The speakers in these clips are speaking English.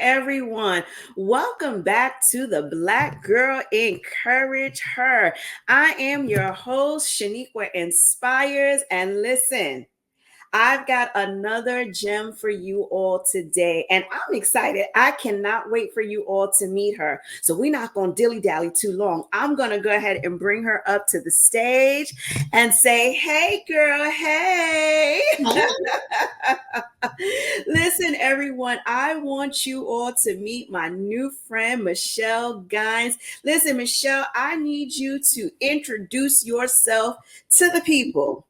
everyone. Welcome back to the Black Girl Encourage Her. I am your host, Shaniqua Inspires. And listen, I've got another gem for you all today, and I'm excited. I cannot wait for you all to meet her. So we're not going to dilly-dally too long. I'm going to go ahead and bring her up to the stage and say, hey, girl, hey. Listen, everyone, I want you all to meet my new friend, Michelle Gines. Listen, Michelle, I need you to introduce yourself to the people.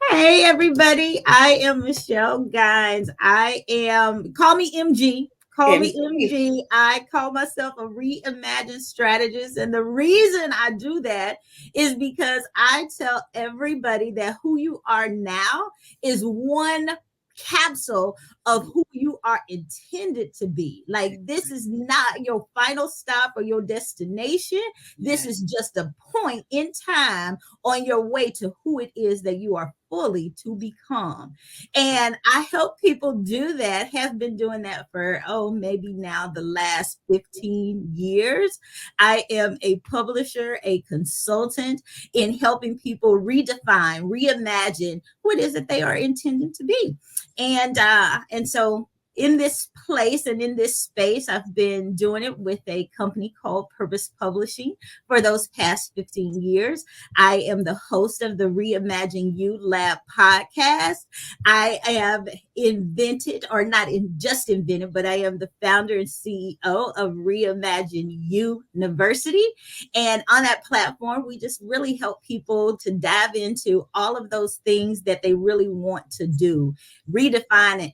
Hey everybody, I am Michelle Gines. Call me MG. Call me MG. MG. I call myself a Reimagine Strategist. And the reason I do that is because I tell everybody that who you are now is one capsule of who you are intended to be. Like, this is not your final stop or your destination. This is just a point in time on your way to who it is that you are fully to become. And I help people do that, have been doing that for, maybe now the last 15 years. I am a publisher, a consultant in helping people redefine, reimagine who it is that they are intended to be. And so in this place and in this space, I've been doing it with a company called Purpose Publishing for those past 15 years. I am the host of the Reimagine You Lab podcast. I have invented, or not just invented, but I am the founder and CEO of Reimagine You University. And on that platform, we just really help people to dive into all of those things that they really want to do, redefine and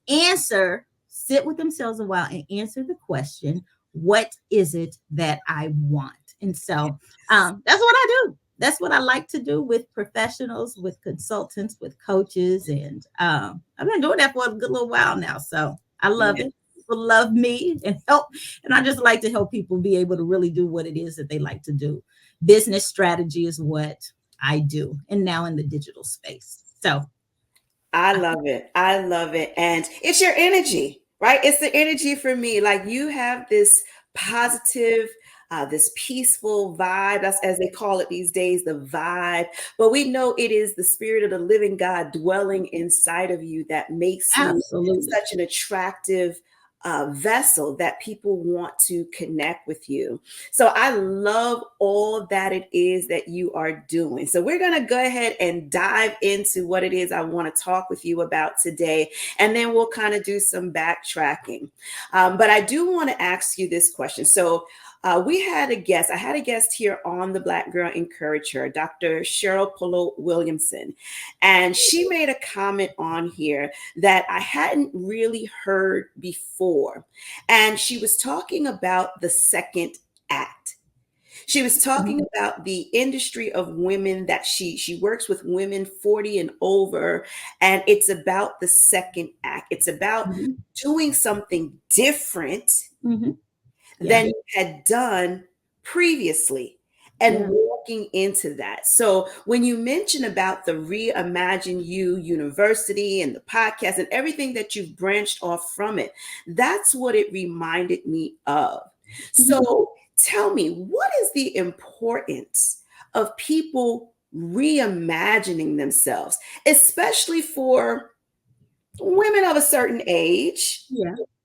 answer, sit with themselves a while and answer the question, what is it that I want? And so that's what I do. That's what I like to do with professionals, with consultants, with coaches. And I've been doing that for a good little while now. So I love it. People love me and help. And I just like to help people be able to really do what it is that they like to do. Business strategy is what I do. And now in the digital space. So I love it. I love it. And it's your energy, right? It's the energy for me. Like, you have this positive, this peaceful vibe. That's, as they call it these days, the vibe. But we know it is the spirit of the living God dwelling inside of you that makes you absolutely such an attractive vessel that people want to connect with you. So I love all that it is that you are doing. So we're going to go ahead and dive into what it is I want to talk with you about today. And then we'll kind of do some backtracking. But I do want to ask you this question. So I had a guest here on the Black Girl Encourage Her, Dr. Cheryl Polo Williamson. And she made a comment on here that I hadn't really heard before. And she was talking about the second act. She was talking about the industry of women that she works with women 40 and over. And it's about the second act. It's about doing something different than you had done previously and walking into that. So when you mention about the Reimagine You University and the podcast and everything that you've branched off from it, that's what it reminded me of. So tell me, what is the importance of people reimagining themselves, especially for women of a certain age?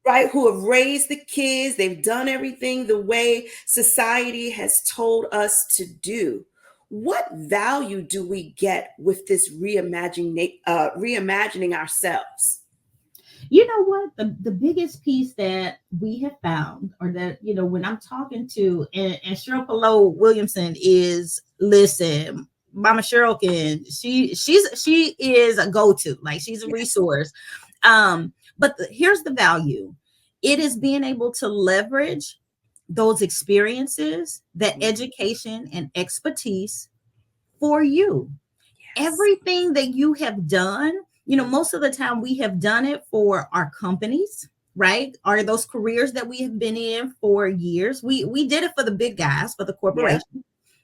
Right, who have raised the kids, they've done everything the way society has told us to do. What value do we get with this reimagining ourselves? You know what? The biggest piece that we have found, or that, when I'm talking to, and Cheryl Polo Williamson is, listen, Mama Cheryl she is a go-to, like, she's a resource. But here's the value. It is being able to leverage those experiences, that education and expertise for you. Everything that you have done, most of the time we have done it for our companies, right? Or those careers that we have been in for years. We did it for the big guys, for the corporation.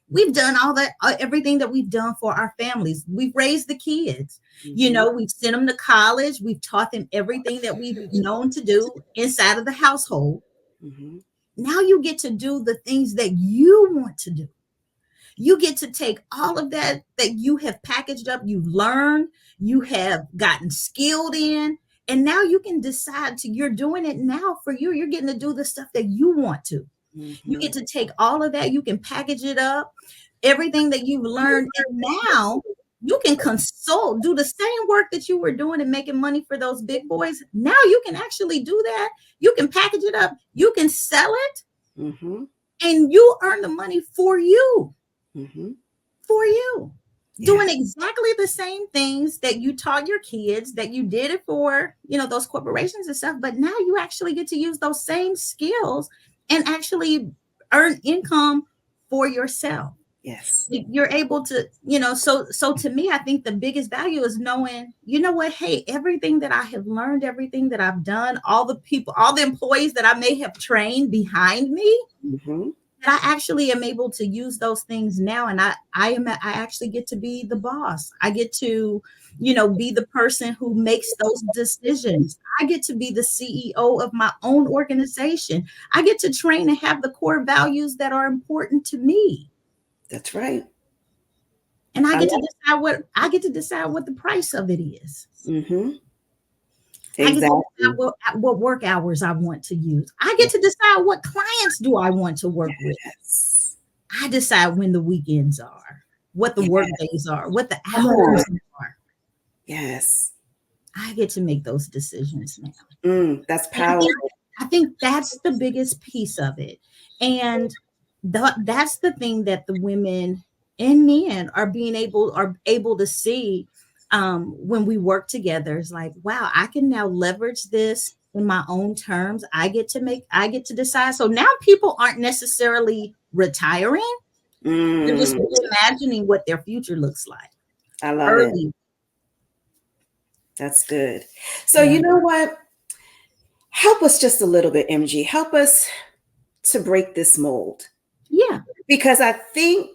We've done all that, everything that we've done for our families. We've raised the kids. Mm-hmm. We've sent them to college. We've taught them everything that we've known to do inside of the household. Mm-hmm. Now you get to do the things that you want to do. You get to take all of that you have packaged up, you've learned, you have gotten skilled in, and now you can decide to, you're doing it now for you. You're getting to do the stuff that you want to. You Mm-hmm. get to take all of that, you can package it up, everything that you've learned, and now you can consult, do the same work that you were doing and making money for those big boys. Now you can actually do that. You can package it up, you can sell it, Mm-hmm. and you earn the money for you, Mm-hmm. for you. Yeah. Doing exactly the same things that you taught your kids, that you did it for, those corporations and stuff. But now you actually get to use those same skills and actually earn income for yourself. Yes. You're able to, so to me, I think the biggest value is knowing, you know what, hey, everything that I have learned, everything that I've done, all the people, all the employees that I may have trained behind me, Mm-hmm. that I actually am able to use those things now. And I actually get to be the boss. I get to, be the person who makes those decisions. I get to be the CEO of my own organization. I get to train and have the core values that are important to me. That's right. And I love. I get to decide what the price of it is. Mm-hmm. I get to decide Exactly. what work hours I want to use. I get to decide what clients do I want to work with. Yes. I decide when the weekends are, what the work Yeah. days are, what the Come on. hours are. Yes. I get to make those decisions now. That's And powerful. I think that's the biggest piece of it. And that's the thing that the women and men are able to see, when we work together. Is like, wow, I can now leverage this in my own terms. I get to decide. So now people aren't necessarily retiring. They're just Mm, reimagining what their future looks like I love it. early. That's good. So Yeah. you know what? Help us just a little bit, MG. Help us to break this mold. Yeah. Because I think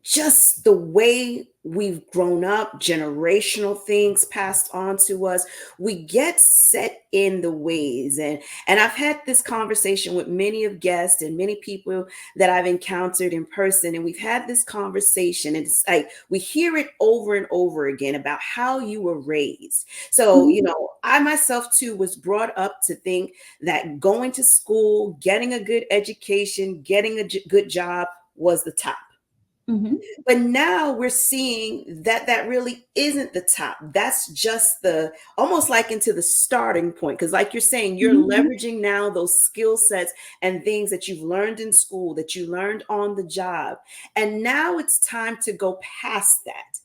just the way we've grown up, generational things passed on to us, we get set in the ways. And I've had this conversation with many of guests and many people that I've encountered in person, and we've had this conversation, and it's like we hear it over and over again about how you were raised. So, Mhm. I myself too was brought up to think that going to school, getting a good education, getting a good job was the top. Mhm. But now we're seeing that that really isn't the top. That's just the almost like into the starting point. Because, like you're saying, you're Mhm. leveraging now those skill sets and things that you've learned in school, that you learned on the job. And now it's time to go past that.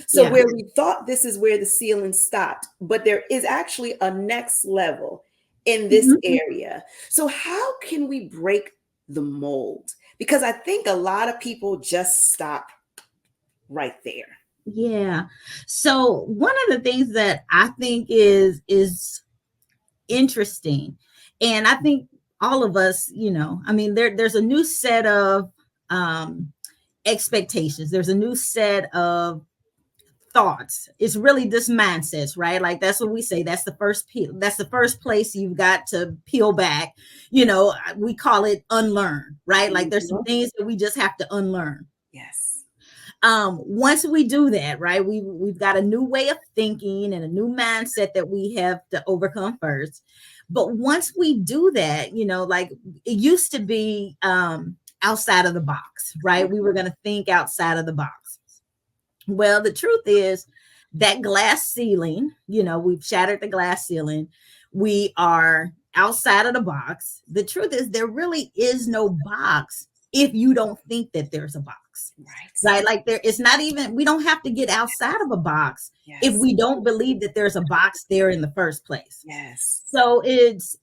So, Yeah. where we thought this is where the ceiling stopped, but there is actually a next level in this Mhm. area. So, how can we break the mold? Because I think a lot of people just stop right there. Yeah. So one of the things that I think is interesting, and I think all of us, I mean, there's a new set of um expectations. There's a new set of thoughts. It's really this mindsets, right? Like that's what we say. That's the first place you've got to peel back. We call it unlearn, right? Like there's some Mhm. things that we just have to unlearn. Yes. Once we do that, right, we've got a new way of thinking and a new mindset that we have to overcome first. But once we do that, like it used to be, outside of the box, right? We were going to think outside of the box. Well, the truth is that glass ceiling, we've shattered the glass ceiling. We are outside of the box. The truth is there really is no box if you don't think that there's a box. Right. Right? Like there it's not even, we don't have to get outside of a box if Yes. we don't believe that there's a box there in the first place. Yes. So it's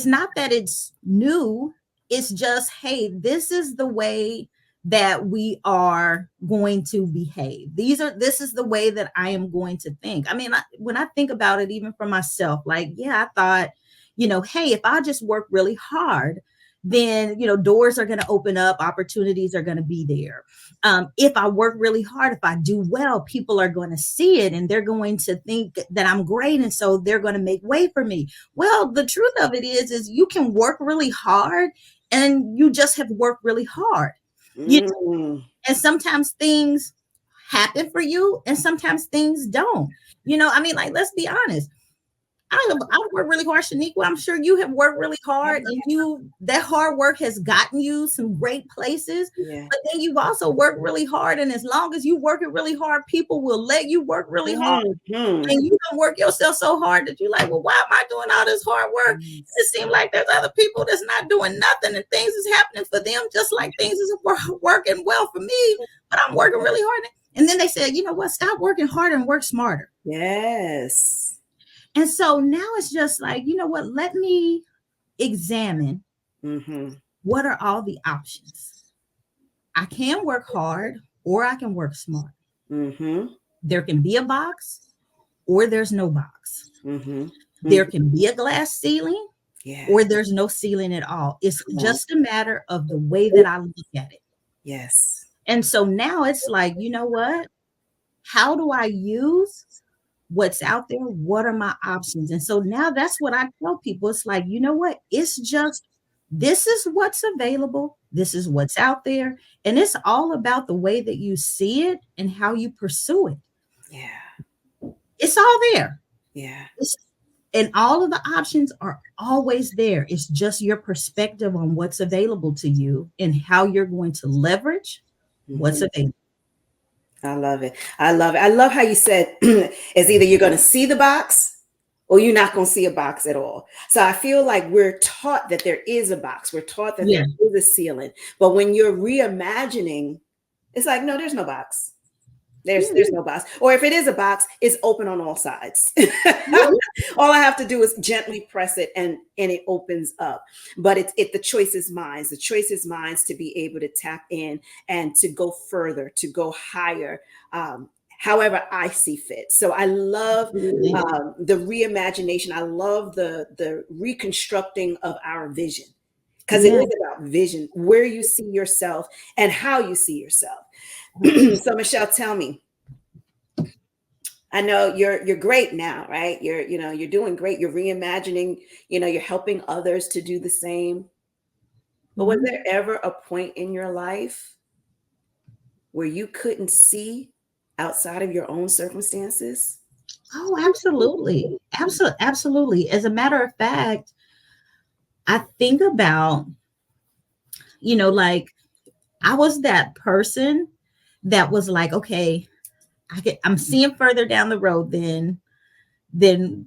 not that it's new, it's just, hey, this is the way that we are going to behave. This is the way that I am going to think. I mean, when I think about it, even for myself, like, yeah, I thought, hey, if I just work really hard, then doors are going to open up, opportunities are going to be there. If I work really hard, if I do well, people are going to see it and they're going to think that I'm great, and so they're going to make way for me. Well, the truth of it is you can work really hard and you just have worked really hard. you, Mm. and sometimes things happen for you and sometimes things don't. I mean, like, let's be honest. I've worked really hard, Shaniqua. I'm sure you have worked really hard, and that hard work has gotten you some great places. Yeah. But then you've also worked really hard, and as long as you work it really hard, people will let you work really hard. Mm-hmm. And you don't work yourself so hard that you're like, well, why am I doing all this hard work? It seems like there's other people that's not doing nothing, and things is happening for them, just like things is working well for me. But I'm working really hard. And then they said, you know what? Stop working harder and work smarter. Yes. And so now it's just like, you know what? Let me examine what are all the options. I can work hard or I can work smart. There can be a box or there's no box. There can be a glass ceiling or there's no ceiling at all. It's just a matter of the way that I look at it. Yes. And so now it's like, you know what? How do I use what's out there? What are my options? And so now that's what I tell people. It's like, you know what? It's just, this is what's available. This is what's out there. And it's all about the way that you see it and how you pursue it. Yeah. It's all there. Yeah. And all of the options are always there. It's just your perspective on what's available to you and how you're going to leverage what's available. I love it. I love it. I love how you said it's either you're going to see the box or you're not going to see a box at all. So I feel like we're taught that there is a box. We're taught that there is a ceiling. But when you're reimagining, it's like, no, there's no box. There's no box. Or if it is a box, it's open on all sides. All I have to do is gently press it and it opens up. But the choice is mine. The choice is mine to be able to tap in and to go further, to go higher, however I see fit. So I love the reimagination. I love the reconstructing of our vision, because it is about vision, where you see yourself and how you see yourself. So Michelle, tell me, I know you're great now, right? You're doing great. You're reimagining, you're helping others to do the same. But was there ever a point in your life where you couldn't see outside of your own circumstances? Oh, absolutely. Absolutely. As a matter of fact, I think about, like, I was that person that was like, okay, I'm seeing further down the road than there's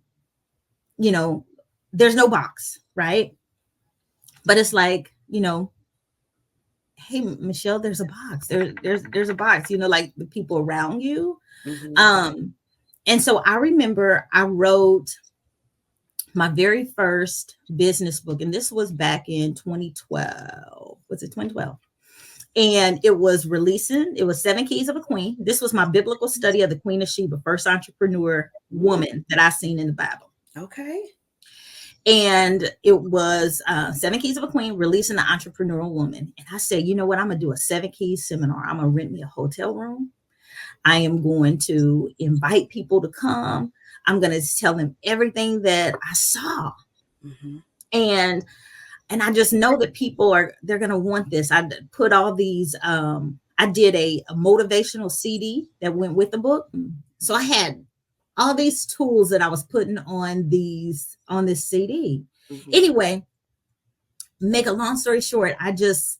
no box, right? But it's like, hey, Michelle, there's a box. There's a box, like the people around you. And so I remember I wrote my very first business book, and this was back in 2012. Was it 2012? And it was 7 Keys of a Queen. This was my biblical study of the Queen of Sheba, first entrepreneur woman that I seen in the Bible. Okay. And it was 7 Keys of a Queen, releasing the entrepreneurial woman. And I said, you know what? I'm going to do a 7 Keys seminar. I'm going to rent me a hotel room. I am going to invite people to come. I'm going to tell them everything that I saw. And I just know that they're going to want this. I put all these, I did a motivational CD that went with the book. So I had all these tools that I was putting on this CD. Anyway, make a long story short, I just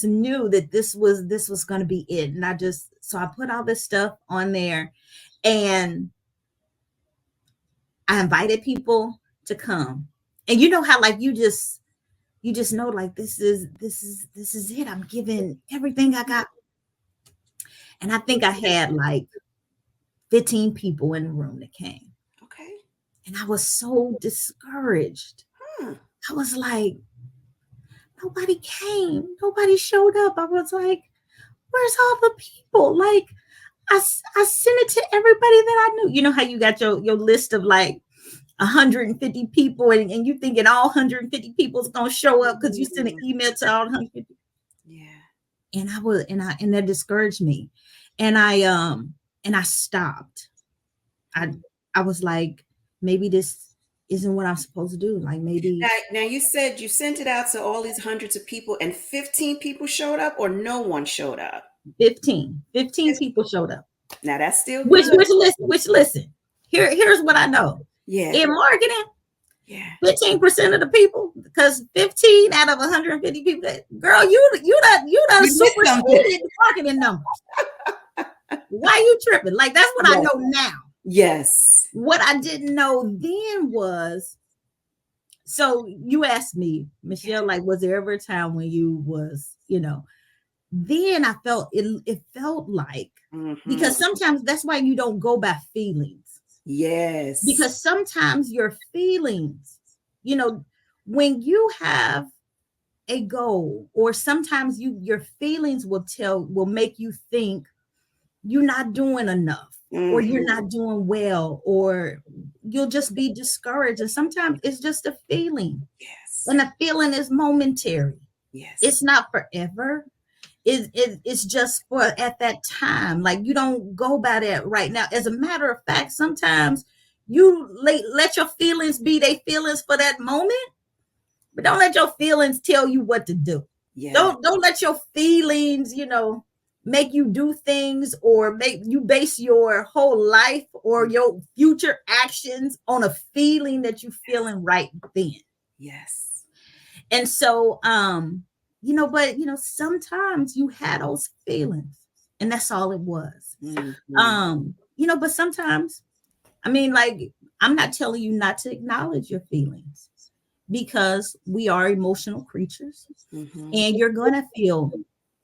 knew that this was going to be it. And so I put all this stuff on there, and I invited people to come. And you know how, like, you just know, like, this is it. I'm giving everything I got. And I think I had like 15 people in the room that came. Okay. And I was so discouraged. I was like, nobody came. Nobody showed up. I was like, where's all the people? Like, I sent it to everybody that I knew. You know how you got your list of like 150 people, and you thinking all 150 people is going to show up because you sent an Mm, email to all 150. yeah. And I was, and that discouraged me. And I stopped. I, Mm. I was like, maybe this isn't what I'm supposed to do. Like Now, maybe now you said you sent it out to all these hundreds of people and 15 people showed up or no one showed up? 15 people showed up. Now that's still Which, good. listen, here's what I know. Yeah. In marketing, Yeah. 15% of the people, because 15 out of 150 people, girl, you done You missed something. superseded the marketing numbers. Why you tripping? Like, that's what I Yes. know now. Yes. What I didn't know then was, so you asked me, Michelle, like, was there ever a time when you was, then I felt it felt like, Hmm. because sometimes that's why you don't go by feelings, Yes. because sometimes your feelings, you know, when you have a goal, or sometimes your feelings will make you think you're not doing enough, or you're Hmm. not doing well, or you'll just be discouraged. And sometimes it's just a feeling, Yes. and a feeling is momentary. Yes. It's not forever. It's just for at that time. Like, you don't go by that right now. As a matter of fact, sometimes you let your feelings be they feelings for that moment, but don't let your feelings tell you what to do. Yeah. Don't let your feelings, make you do things, or make you base your whole life or your future actions on a feeling that you feeling right then. Yes. And so, but sometimes you had those feelings, and that's all it was. Hmm. But sometimes, I mean, like, I'm not telling you not to acknowledge your feelings, because we are emotional creatures, Hmm. and you're gonna feel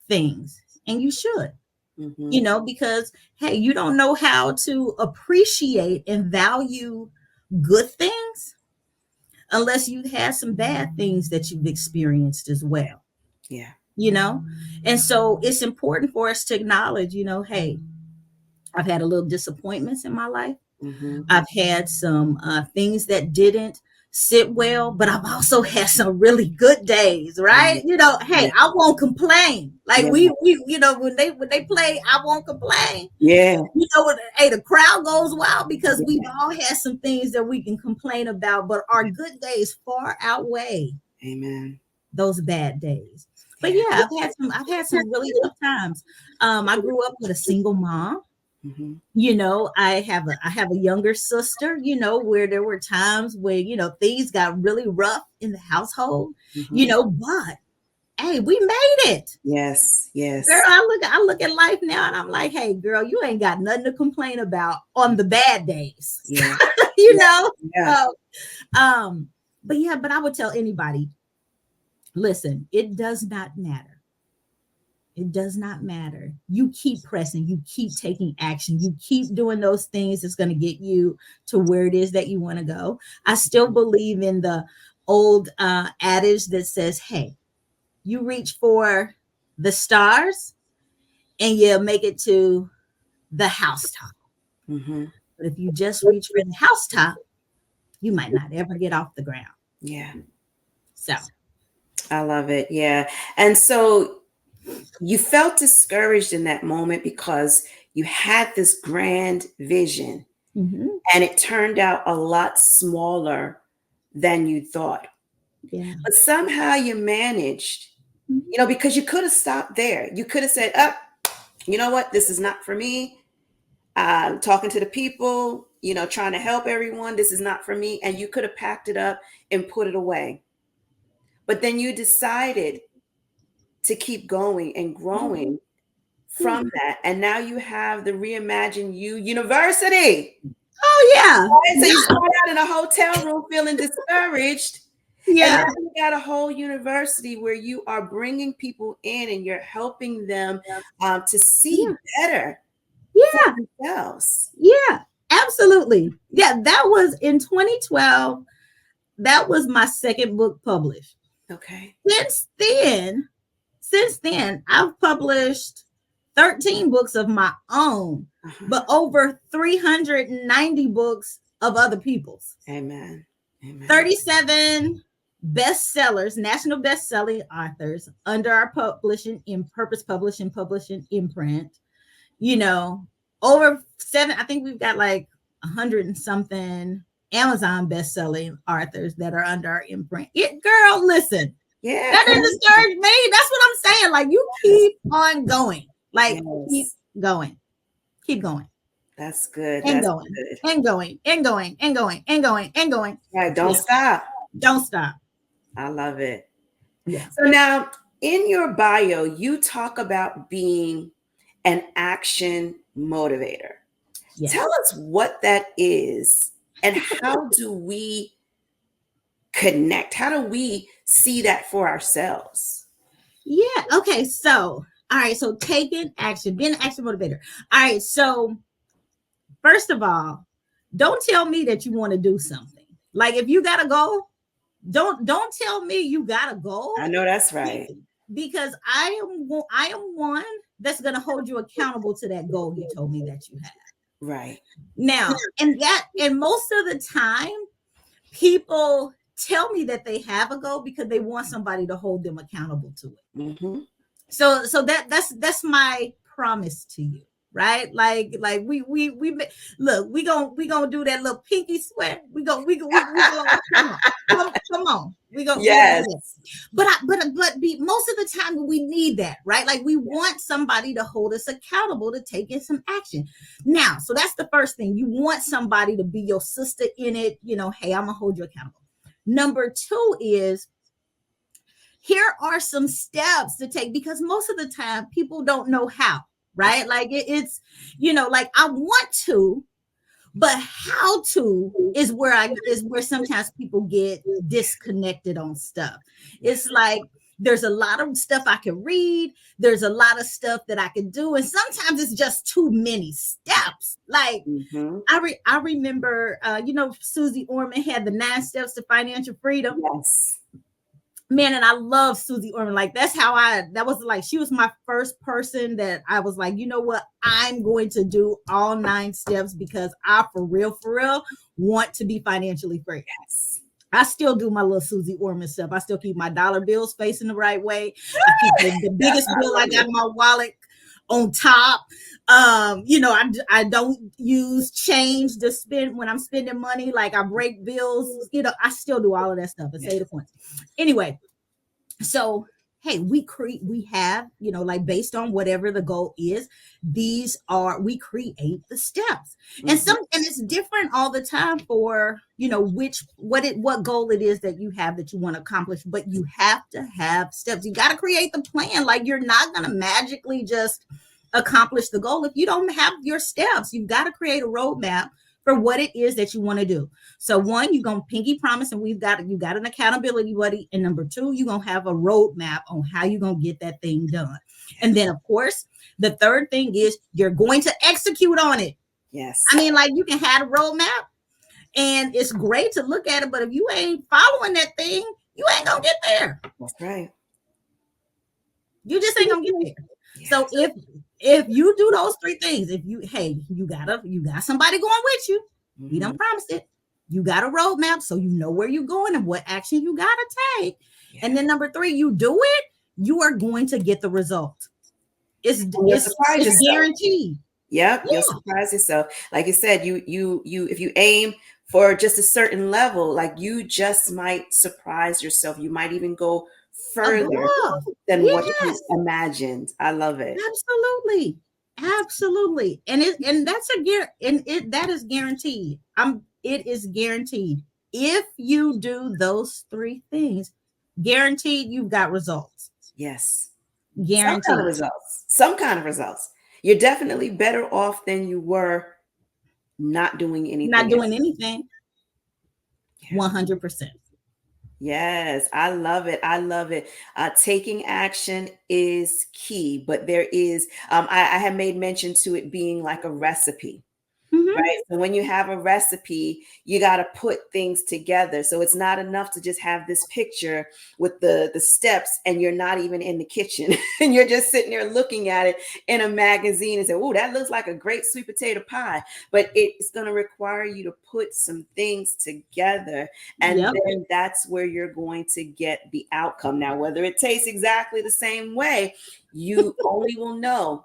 things, and you should, Hmm. because hey, you don't know how to appreciate and value good things unless you had some bad things that you've experienced as well, Yeah. you know? And so it's important for us to acknowledge, hey, I've had a little disappointments in my life. Hmm. I've had some things that didn't sit well, but I've also had some really good days, right? Hey, Yeah. I won't complain. Like, Yeah. we when they play, I won't complain. Yeah. Hey, the crowd goes wild because we've all had some things that we can complain about, but our good days far outweigh Amen. those bad days. But Yeah. yeah, I've had some really tough times. I grew up with a single mom. Hmm. I have a younger sister, where there were times where, things got really rough in the household, Hmm. but hey, we made it. Yes. Girl, Yes. I look at life now, and I'm like, hey, girl, you ain't got nothing to complain about on the bad days. Yeah. you Yeah. know? Yeah. So, um, but I would tell anybody, listen, it does not matter. It does not matter. You keep pressing, you keep taking action, you keep doing those things that's going to get you to where it is that you want to go. I still believe in the old adage that says, hey, you reach for the stars and you make it to the housetop. Hmm. But if you just reach for the housetop, you might not ever get off the ground. Yeah. So, I love it. Yeah. And so you felt discouraged in that moment because you had this grand vision mhm, and it turned out a lot smaller than you thought. yeah. But somehow you managed, Mhm, because you could have stopped there. You could have said, up, you know what? This is not for me. Talking to the people, trying to help everyone. This is not for me. And you could have packed it up and put it away. But then you decided to keep going and growing yeah. from that. And now you have the Reimagine You University. Oh, yeah. Right? So you start out in a hotel room feeling discouraged. And Yeah. now you got a whole university where you are bringing people in and you're helping them to see Yeah. better for Yeah. themselves. Yeah. Absolutely. Yeah. That was in 2012. That was my second book published. Okay. Since then, I've published 13 books of my own, Uh-huh. but over 390 books of other people's. Amen. Amen. 37 bestsellers, national best-selling authors under our publishing in Purpose Publishing imprint. You know, over 7, I think we've got like 100 and something Amazon best-selling authors that are under our imprint. Girl, listen, Yeah. that doesn't discourage me. That's what I'm saying. Like, you keep on going. Like, keep Yes. going. Keep going. That's good. And That's going. good. And going. And going. And going. And going. And going. Right. Don't Yeah. stop. Don't stop. I love it. Yeah. So now in your bio, you talk about being an action motivator. Yes. Tell us what that is and how do we connect? How do we see that for ourselves? Yeah. Okay. So, all right. So, taking action, being an action motivator. All right. So, first of all, don't tell me that you want to do something. Like, if you got a goal, don't tell me you got a goal. I know that's right. Because I am one that's going to hold you accountable to that goal you told me that you had. Right. Now, and most of the time, people tell me that they have a goal because they want somebody to hold them accountable to it. Mm-hmm. So that's my promise to you, right? Like we look, we gonna do that little pinky sweat. We go come on. We go Yes. But most of the time we need that, right? Like, we want somebody to hold us accountable to taking some action. Now, so that's the first thing. You want somebody to be your sister in it. You know, hey, I'm gonna hold you accountable. Number 2 is, here are some steps to take, because most of the time people don't know how, right? Like, it's, you know, like, I want to, but how to is where sometimes people get disconnected on stuff. It's like, there's a lot of stuff I can read. There's a lot of stuff that I can do. And sometimes it's just too many steps. Like, mm-hmm. I remember, you know, Susie Orman had the 9 steps to financial freedom. Yes. Man, and I love Susie Orman. Like, that was like, she was my first person that I was like, you know what? I'm going to do all 9 steps because I, for real, want to be financially free. Yes. I still do my little Susie Orman stuff. I still keep my dollar bills facing the right way. I keep the biggest bill I got in my wallet on top. You know, I don't use change to spend when I'm spending money. Like, I break bills. You know, I still do all of that stuff and say the points. Anyway, so hey, we have, you know, like, based on whatever the goal is, we create the steps. Mm-hmm. And it's different all the time for, you know, what goal it is that you have that you want to accomplish, but you have to have steps. You got to create the plan. Like, you're not going to magically just accomplish the goal if you don't have your steps. You've got to create a roadmap for what it is that you want to do. So 1, you're going to pinky promise, and you got an accountability buddy. And number 2, you're going to have a roadmap on how you're going to get that thing done. And then, of course, the third thing is you're going to execute on it. Yes. I mean, like, you can have a roadmap and it's great to look at it, but if you ain't following that thing, you ain't going to get there. That's right. You just ain't going to get there. Yes. So if you do those 3 things, you got somebody going with you. Mm-hmm. We done promised it. You got a roadmap, so you know where you're going and what action you got to take. Yeah. And then number 3, you do it, you are going to get the result. It's guaranteed. Yep. You'll surprise yourself. Like you said, you if you aim for just a certain level, like, you just might surprise yourself. You might even go further than what you imagined. I love it. Absolutely. And that is guaranteed. It is guaranteed. If you do those 3 things, guaranteed you've got results. Yes. Guaranteed. Some kind of results. You're definitely better off than you were not doing anything. 100%. Yes, I love it. Taking action is key, but there is, I have made mention to it being like a recipe. Mm-hmm. right? So when you have a recipe, you got to put things together. So it's not enough to just have this picture with the steps and you're not even in the kitchen and you're just sitting there looking at it in a magazine and say, "Oh, that looks like a great sweet potato pie." But it's going to require you to put some things together, and Yep. then that's where you're going to get the outcome. Now, whether it tastes exactly the same way, you only will know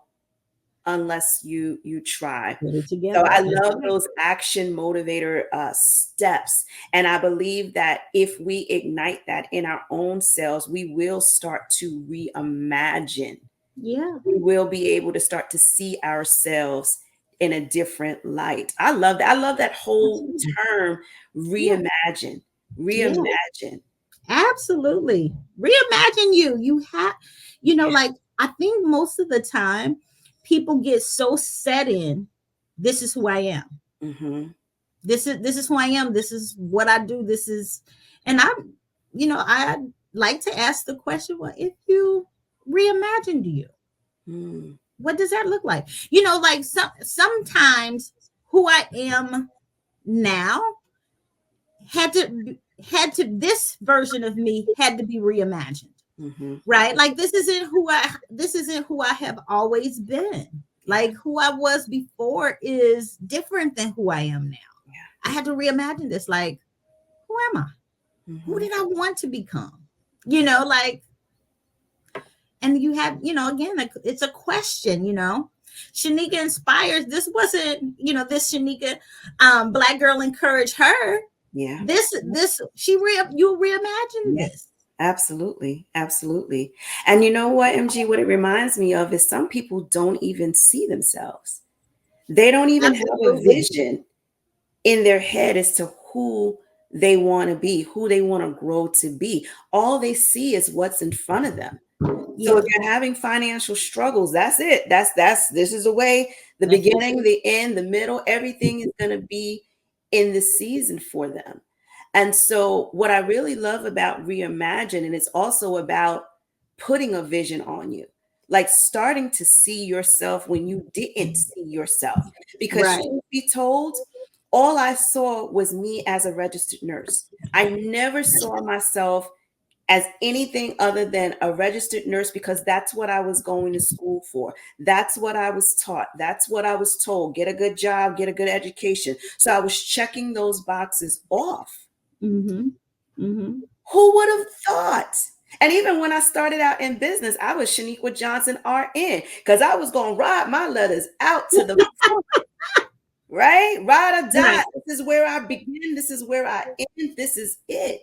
unless you try. Put it So together. I That's love right. those action motivator steps. And I believe that if we ignite that in our own selves, we will start to reimagine. Yeah. We will be able to start to see ourselves in a different light. I love that. I love that whole Absolutely. term, Yeah. reimagine. Yeah. Reimagine. Absolutely. Reimagine you. You have, like I think most of the time people get so set in, this is who I am. Hmm. This is who I am. This is what I do. This is, and I like to ask the question, well, if you reimagined you, Mm, what does that look like? Like sometimes who I am now had to this version of me had to be reimagined, hmm. right? Like this isn't who I have always been. Yeah, Like who I was before is different than who I am now. yeah. I had to reimagine this. Like, who am I? Who Hmm. did I want to become? Like, and you have, again, like, it's a question. Shanika inspires. This wasn't, this Shanika, black girl encouraged her. Yeah. This you reimagine Yeah. this. Absolutely. Absolutely. And you know what, MG, what it reminds me of is some people don't even see themselves. They don't even have a Absolutely. vision in their head as to who they want to be, who they want to grow to be. All they see is what's in front of them. So Yeah, if you're having financial struggles, that's it. That's this is the way, the that's it. beginning, the end, the middle, everything is going to be in the season for them. And so what I really love about Reimagine, and it's also about putting a vision on you, like starting to see yourself when you didn't see yourself. Because Right. truth be told, all I saw was me as a registered nurse. I never saw myself as anything other than a registered nurse because that's what I was going to school for. That's what I was taught. That's what I was told. Get a good job, get a good education. So I was checking those boxes off. Mm-hmm. Mm-hmm. Who would have thought? And even when I started out in business, I was Shaniqua Johnson RN because I was going to ride my letters out to the right, ride or die. Right. This is where I begin. This is where I end. This is it.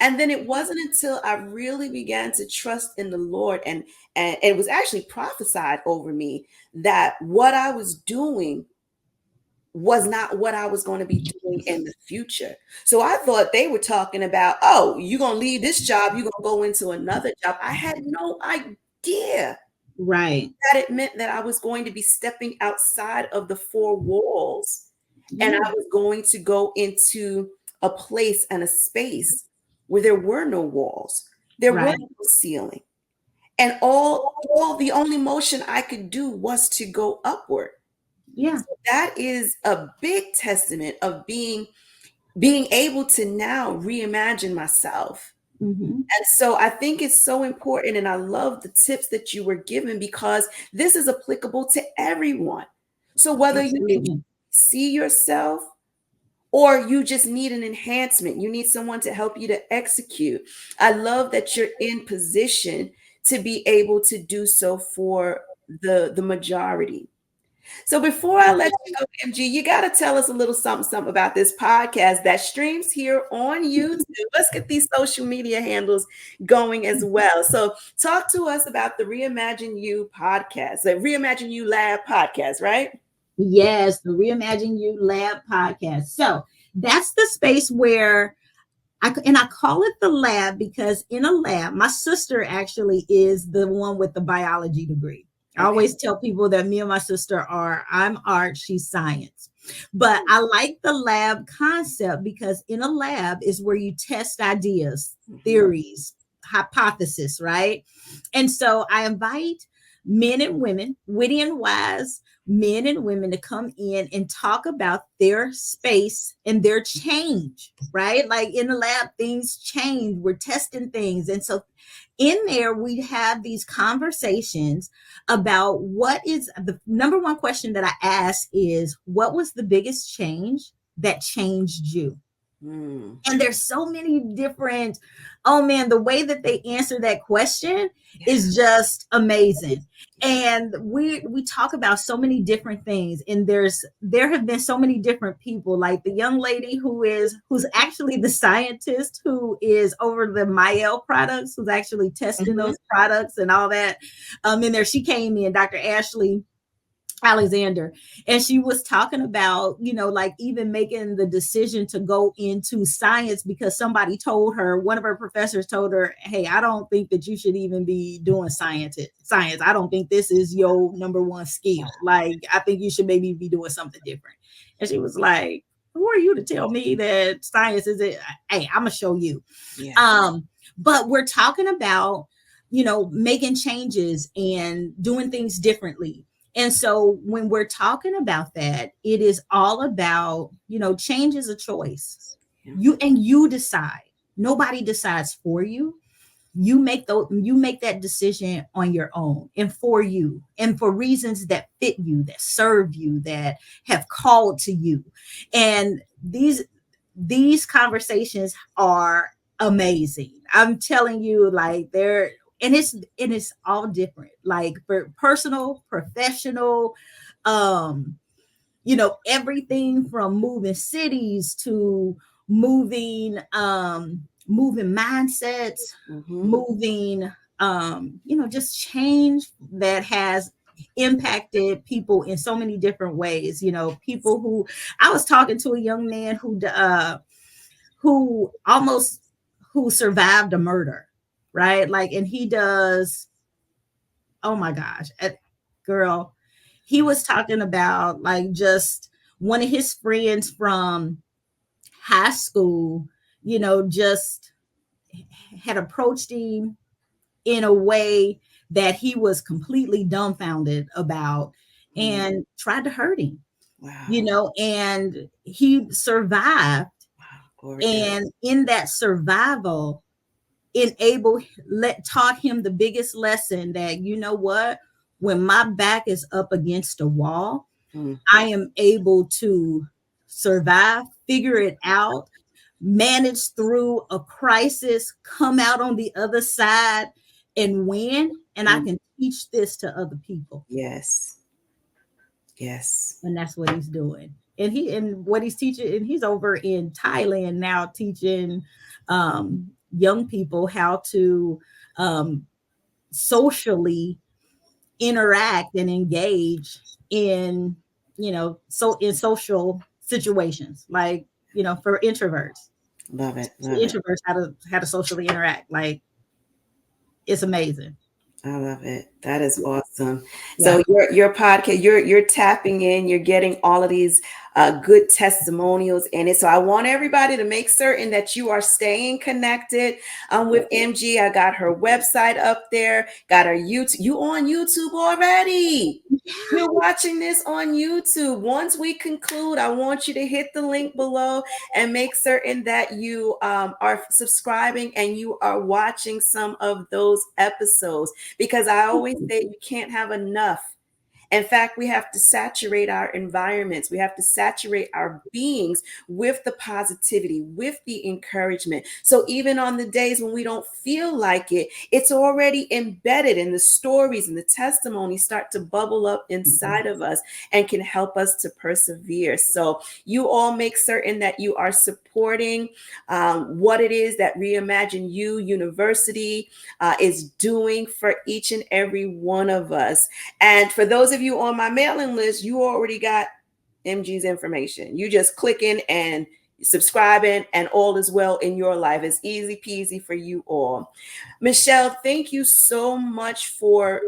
And then it wasn't until I really began to trust in the Lord and it was actually prophesied over me that what I was doing was not what I was going to be doing in the future. So I thought they were talking about, oh, you're going to leave this job, you're going to go into another job. I had no idea Right. that it meant that I was going to be stepping outside of the four walls and Yeah. I was going to go into a place and a space where there were no walls, there were Right. no ceiling, and all the only motion I could do was to go upward. Yeah. That is a big testament of being able to now reimagine myself. Mm-hmm. And so I think it's so important, and I love the tips that you were given because this is applicable to everyone. So whether you can Absolutely. see yourself or you just need an enhancement, you need someone to help you to execute. I love that you're in position to be able to do so for the majority. So before I let you go, MG, you got to tell us a little something about this podcast that streams here on YouTube. Let's get these social media handles going as well. So talk to us about the Reimagine You podcast, the Reimagine You Lab podcast, right? Yes, the Reimagine You Lab podcast. So that's the space where I call it the lab because in a lab, my sister actually is the one with the biology degree. I Okay. always tell people that me and my sister I'm art, she's science. But I like the lab concept because in a lab is where you test ideas, Mhm. theories, hypothesis, right? And so I invite men and women, witty and wise, men and women to come in and talk about their space and their change, right? Like in the lab, things change. We're testing things. And so in there, we have these conversations about what is the number one question that I ask is, what was the biggest change that changed you? Mm. And there's so many different, oh man, the way that they answer that question Yeah. is just amazing. Yeah. And we talk about so many different things, and there have been so many different people, like the young lady who's actually the scientist who is over the Mielle products, who's actually testing Mhm. those products and all that. In there, she came in, Dr. Ashley Alexander, and she was talking about, like even making the decision to go into science because somebody told her, one of her professors told her, hey, I don't think that you should even be doing science. I don't think this is your number one skill. Like, I think you should maybe be doing something different. And she was like, who are you to tell me that science is it? Hey, I'm gonna show you. Yeah. But we're talking about, making changes and doing things differently. And so when we're talking about that, it is all about, change is a choice. Yeah. You decide. Nobody decides for you. You make that decision on your own and for you and for reasons that fit you, that serve you, that have called to you. And these conversations are amazing. I'm telling you, like and it's all different, like for personal, professional, um everything from moving cities to moving mindsets, Mhm. moving just change that has impacted people in so many different ways. People who I was talking to a young man who almost who survived a murder, right? Like, and he does, oh my gosh, girl, he was talking about like just one of his friends from high school, just had approached him in a way that he was completely dumbfounded about Mm. and tried to hurt him, Wow. and he survived. Wow. Glory to God. And in that survival, taught him the biggest lesson that, what, when my back is up against a wall, Mm. I am able to survive, figure it out, manage through a crisis, come out on the other side and win, and I Mm. can teach this to other people. Yes. Yes. And that's what he's doing. And what he's teaching, and he's over in Thailand now teaching young people how to um, socially interact and engage in in social situations, like for introverts, Love it. to Love it. introverts, how to socially interact. Like, it's amazing. I love it. That is awesome. Yeah. So your podcast, you're tapping in, you're getting all of these good testimonials in it. So I want everybody to make certain that you are staying connected with MG. I got her website up there, got her YouTube. You on YouTube already? You're watching this on YouTube. Once we conclude, I want you to hit the link below and make certain that you are subscribing and you are watching some of those episodes, because I always say you can't have enough. In fact, we have to saturate our environments. We have to saturate our beings with the positivity, with the encouragement. So even on the days when we don't feel like it, it's already embedded in the stories, and the testimonies start to bubble up inside of us and can help us to persevere. So you all make certain that you are supporting what it is that Reimagine You University is doing for each and every one of us. And for those of you on my mailing list, you already got MG's information. You just click in and subscribing, and all is well in your life. It's easy peasy for you all. Michelle, thank you so much for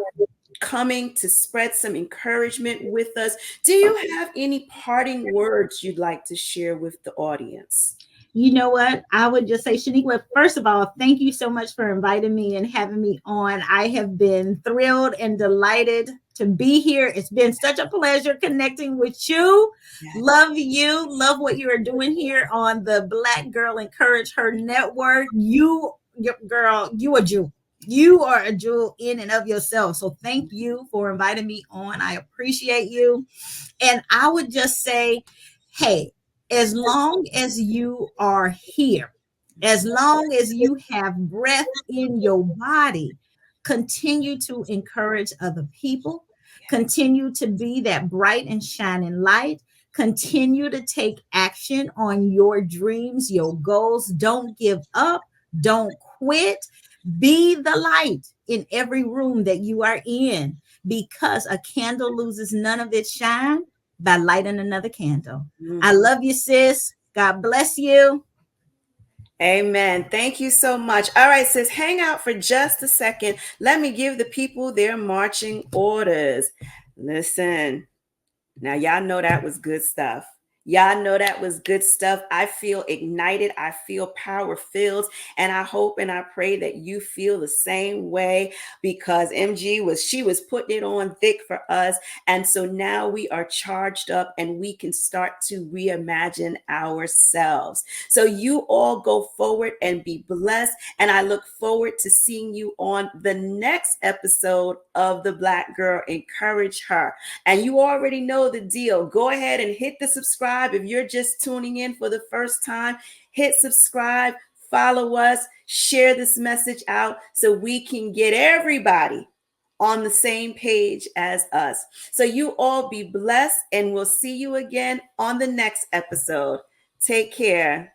coming to spread some encouragement with us. Do you have any parting words you'd like to share with the audience? You know what? I would just say, Shaniqua, first of all, thank you so much for inviting me and having me on. I have been thrilled and delighted to be here. It's been such a pleasure connecting with you. Yes. Love you. Love what you are doing here on the Black Girl Encourage Her Network. Girl, you a jewel. You are a jewel in and of yourself. So thank you for inviting me on. I appreciate you. And I would just say, hey, as long as you are here, as long as you have breath in your body, continue to encourage other people, continue to be that bright and shining light, continue to take action on your dreams, your goals. Don't give up, don't quit. Be the light in every room that you are in, because a candle loses none of its shine by lighting another candle. I love you, sis. God bless you. Amen. Thank you so much. All right, sis, hang out for just a second. Let me give the people their marching orders. Listen, now y'all know that was good stuff. Y'all know that was good stuff. I feel ignited. I feel power filled. And I hope and I pray that you feel the same way, because she was putting it on thick for us. And so now we are charged up and we can start to reimagine ourselves. So you all go forward and be blessed. And I look forward to seeing you on the next episode of The Black Girl Encourage Her. And you already know the deal. Go ahead and hit the subscribe. If you're just tuning in for the first time, hit subscribe, follow us, share this message out so we can get everybody on the same page as us. So you all be blessed, and we'll see you again on the next episode. Take care.